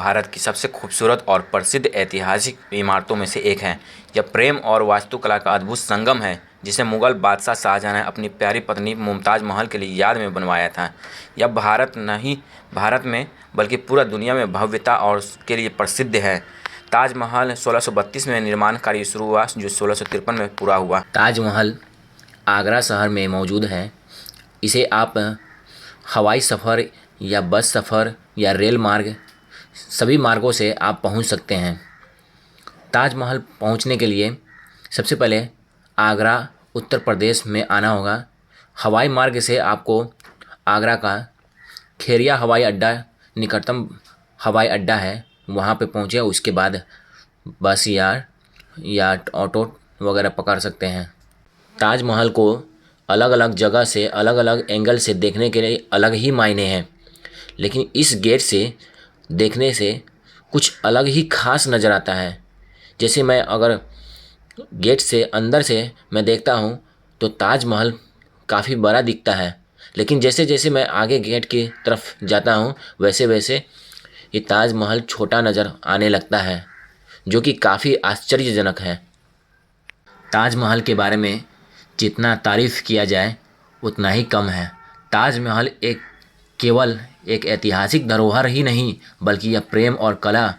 भारत की सबसे खूबसूरत और प्रसिद्ध ऐतिहासिक इमारतों में से एक है। यह प्रेम और वास्तुकला का अद्भुत संगम है, जिसे मुगल बादशाह शाहजहां ने अपनी प्यारी पत्नी मुमताज़ महल के लिए याद में बनवाया था। यह भारत में बल्कि पूरा दुनिया में भव्यता और के लिए प्रसिद्ध है। ताजमहल 1632 में निर्माण कार्य शुरू हुआ, जो 1653 में पूरा हुआ। ताजमहल आगरा शहर में मौजूद है। इसे आप हवाई सफ़र या बस सफ़र या रेल मार्ग, सभी मार्गों से आप पहुंच सकते हैं। ताजमहल पहुंचने के लिए सबसे पहले आगरा उत्तर प्रदेश में आना होगा। हवाई मार्ग से आपको आगरा का खेरिया हवाई अड्डा, निकटतम हवाई अड्डा है, वहां पे पहुंचे। उसके बाद बस या ऑटो वगैरह पकड़ सकते हैं। ताजमहल को अलग अलग जगह से, अलग अलग एंगल से देखने के लिए अलग ही मायने हैं, लेकिन इस गेट से देखने से कुछ अलग ही खास नज़र आता है। जैसे मैं अगर गेट से अंदर से मैं देखता हूँ तो ताजमहल काफ़ी बड़ा दिखता है, लेकिन जैसे जैसे मैं आगे गेट की तरफ जाता हूँ वैसे वैसे ये ताजमहल छोटा नज़र आने लगता है, जो कि काफ़ी आश्चर्यजनक है। ताजमहल के बारे में जितना तारीफ़ किया जाए उतना ही कम है। ताजमहल केवल एक ऐतिहासिक धरोहर ही नहीं, बल्कि यह प्रेम और कला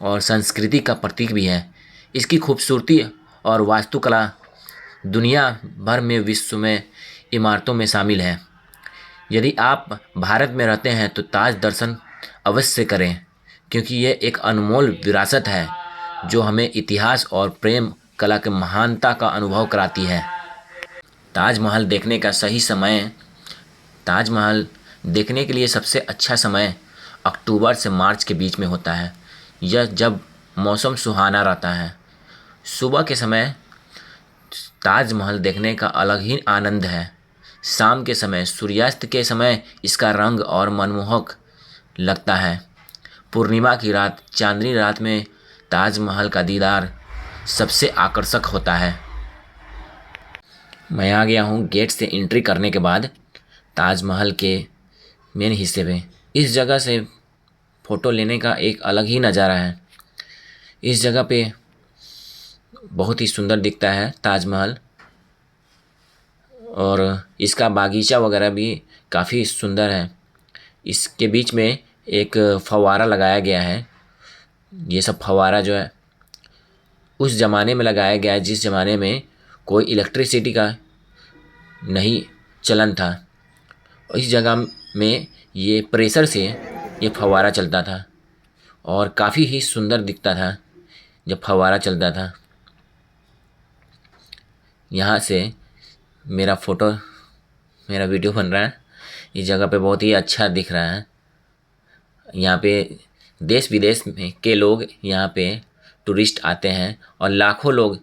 और संस्कृति का प्रतीक भी है। इसकी खूबसूरती और वास्तुकला दुनिया भर में विश्व में इमारतों में शामिल है। यदि आप भारत में रहते हैं तो ताज दर्शन अवश्य करें, क्योंकि ये एक अनमोल विरासत है जो हमें इतिहास और प्रेम कला के महानता का अनुभव कराती है। ताजमहल देखने का सही समय, ताजमहल देखने के लिए सबसे अच्छा समय अक्टूबर से मार्च के बीच में होता है। यह जब मौसम सुहाना रहता है। सुबह के समय ताजमहल देखने का अलग ही आनंद है। शाम के समय, सूर्यास्त के समय इसका रंग और मनमोहक लगता है। पूर्णिमा की रात, चांदनी रात में ताजमहल का दीदार सबसे आकर्षक होता है। मैं आ गया हूँ गेट से एंट्री करने के बाद ताजमहल के मेन हिस्से पे। इस जगह से फ़ोटो लेने का एक अलग ही नज़ारा है। इस जगह पे बहुत ही सुंदर दिखता है ताजमहल, और इसका बागीचा वगैरह भी काफ़ी सुंदर है। इसके बीच में एक फव्वारा लगाया गया है। ये सब फव्वारा जो है उस ज़माने में लगाया गया है जिस ज़माने में कोई इलेक्ट्रिसिटी का नहीं चलन था। इस जगह में ये प्रेशर से ये फव्वारा चलता था और काफ़ी ही सुंदर दिखता था जब फव्वारा चलता था। यहाँ से मेरा वीडियो बन रहा है। इस जगह पे बहुत ही अच्छा दिख रहा है। यहाँ पे देश विदेश में के लोग यहाँ पे टूरिस्ट आते हैं, और लाखों लोग,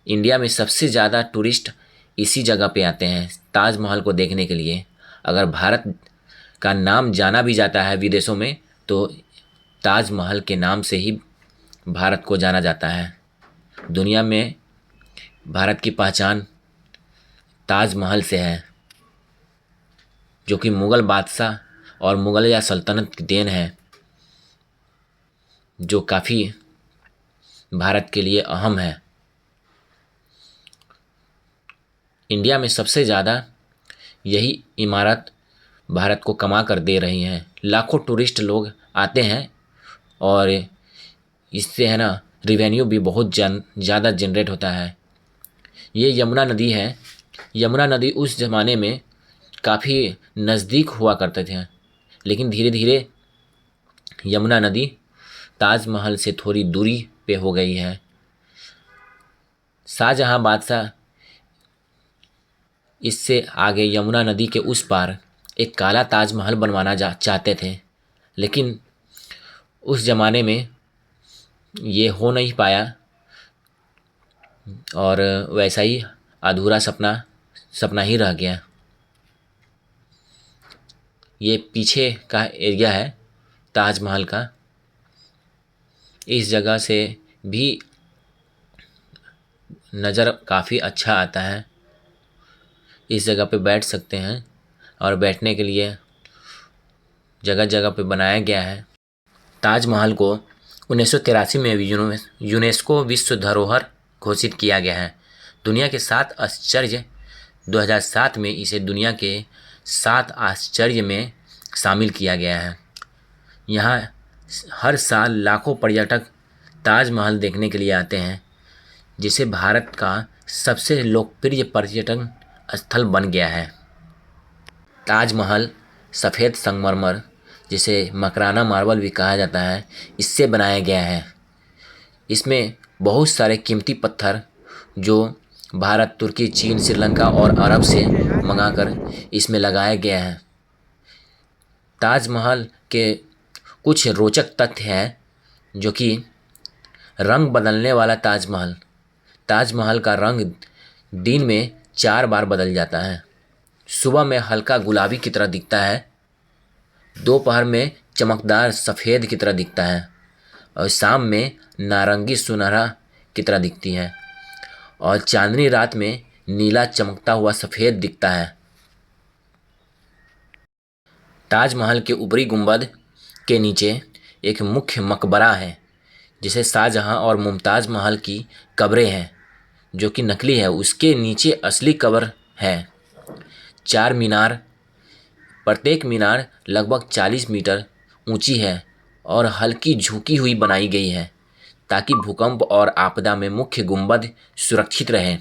इंडिया में सबसे ज़्यादा टूरिस्ट इसी जगह पे आते हैं ताजमहल को देखने के लिए। अगर भारत का नाम जाना भी जाता है विदेशों में तो ताजमहल के नाम से ही भारत को जाना जाता है। दुनिया में भारत की पहचान ताजमहल से है, जो कि मुग़ल बादशाह और मुग़ल सल्तनत की देन है, जो काफ़ी भारत के लिए अहम है। इंडिया में सबसे ज़्यादा यही इमारत भारत को कमा कर दे रही हैं। लाखों टूरिस्ट लोग आते हैं और इससे है ना रिवेन्यू भी बहुत ज़्यादा जनरेट होता है। ये यमुना नदी है। यमुना नदी उस ज़माने में काफ़ी नज़दीक हुआ करते थे, लेकिन धीरे धीरे यमुना नदी ताजमहल से थोड़ी दूरी पे हो गई है। शाहजहां बादशाह इससे आगे यमुना नदी के उस पार एक काला ताजमहल बनवाना चाहते थे, लेकिन उस ज़माने में ये हो नहीं पाया और वैसा ही अधूरा सपना ही रह गया। ये पीछे का एरिया है ताजमहल का। इस जगह से भी नज़र काफ़ी अच्छा आता है। इस जगह पे बैठ सकते हैं और बैठने के लिए जगह जगह पे बनाया गया है। ताजमहल को 1983 में यूनेस्को विश्व धरोहर घोषित किया गया है। दुनिया के 7 आश्चर्य 2007 में इसे दुनिया के 7 आश्चर्य में शामिल किया गया है। यहाँ हर साल लाखों पर्यटक ताजमहल देखने के लिए आते हैं, जिसे भारत का सबसे लोकप्रिय पर्यटन स्थल बन गया है। ताजमहल सफ़ेद संगमरमर, जिसे मकराना मार्बल भी कहा जाता है, इससे बनाया गया है। इसमें बहुत सारे कीमती पत्थर जो भारत, तुर्की, चीन, श्रीलंका और अरब से मंगाकर इसमें लगाया गया है। ताजमहल के कुछ रोचक तथ्य हैं, जो कि रंग बदलने वाला ताजमहल। ताजमहल का रंग दिन में 4 बार बदल जाता है। सुबह में हल्का गुलाबी की तरह दिखता है, दोपहर में चमकदार सफ़ेद की तरह दिखता है और शाम में नारंगी सुनहरा की तरह दिखती है और चांदनी रात में नीला चमकता हुआ सफ़ेद दिखता है। ताजमहल के ऊपरी गुंबद के नीचे एक मुख्य मकबरा है, जिसे शाहजहां और मुमताज़ महल की कब्रें हैं, जो कि नकली है। उसके नीचे असली कब्र है। 4 मीनार, प्रत्येक मीनार लगभग 40 मीटर ऊंची है और हल्की झुकी हुई बनाई गई है, ताकि भूकंप और आपदा में मुख्य गुंबद सुरक्षित रहे।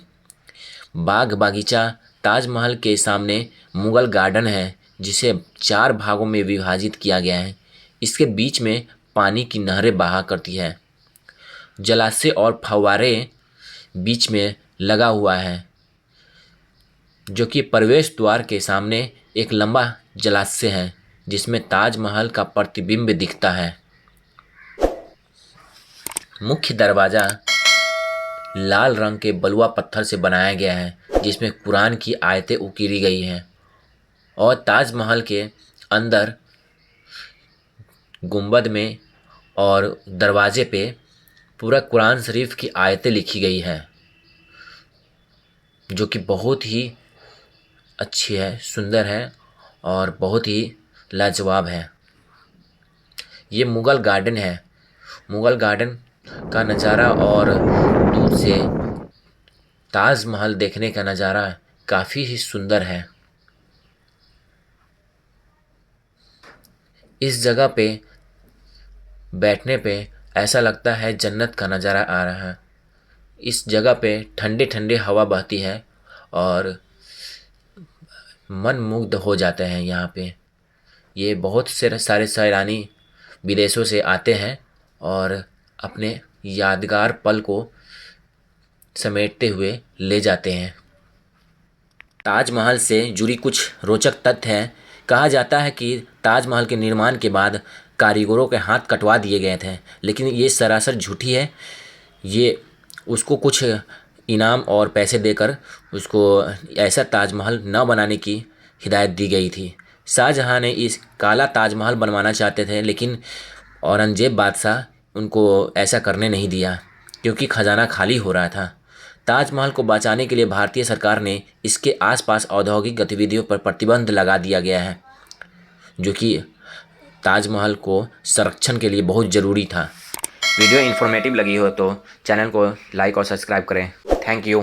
बाग बगीचा ताजमहल के सामने मुगल गार्डन है, जिसे 4 भागों में विभाजित किया गया है। इसके बीच में पानी की नहरें बहा करती है। जलाशय और फव्वारे बीच में लगा हुआ है, जो कि प्रवेश द्वार के सामने एक लंबा जलाशय है, जिसमें ताजमहल का प्रतिबिंब दिखता है। मुख्य दरवाज़ा लाल रंग के बलुआ पत्थर से बनाया गया है, जिसमें कुरान की आयतें उकेरी गई हैं और ताजमहल के अंदर गुंबद में और दरवाजे पे पूरा कुरान शरीफ की आयतें लिखी गई हैं, जो कि बहुत ही अच्छी है, सुंदर है और बहुत ही लाजवाब है। ये मुग़ल गार्डन है। मुग़ल गार्डन का नज़ारा और दूर से ताजमहल देखने का नज़ारा काफ़ी ही सुंदर है। इस जगह पे बैठने पे ऐसा लगता है जन्नत का नज़ारा आ रहा है। इस जगह पे ठंडे ठंडे हवा बहती है और मन मुग्ध हो जाते हैं यहाँ पे। ये बहुत से सारे सैलानी विदेशों से आते हैं और अपने यादगार पल को समेटते हुए ले जाते हैं। ताजमहल से जुड़ी कुछ रोचक तथ्य हैं। कहा जाता है कि ताजमहल के निर्माण के बाद कारीगरों के हाथ कटवा दिए गए थे, लेकिन ये सरासर झूठी है। ये उसको कुछ इनाम और पैसे देकर उसको ऐसा ताजमहल न बनाने की हिदायत दी गई थी। शाहजहां ने इस काला ताजमहल बनवाना चाहते थे, लेकिन औरंगजेब बादशाह उनको ऐसा करने नहीं दिया, क्योंकि खजाना खाली हो रहा था। ताजमहल को बचाने के लिए भारतीय सरकार ने इसके आसपास औद्योगिक गतिविधियों पर प्रतिबंध लगा दिया गया है, जो कि ताजमहल को संरक्षण के लिए बहुत ज़रूरी था। वीडियो इन्फॉर्मेटिव लगी हो तो चैनल को लाइक और सब्सक्राइब करें। Thank you.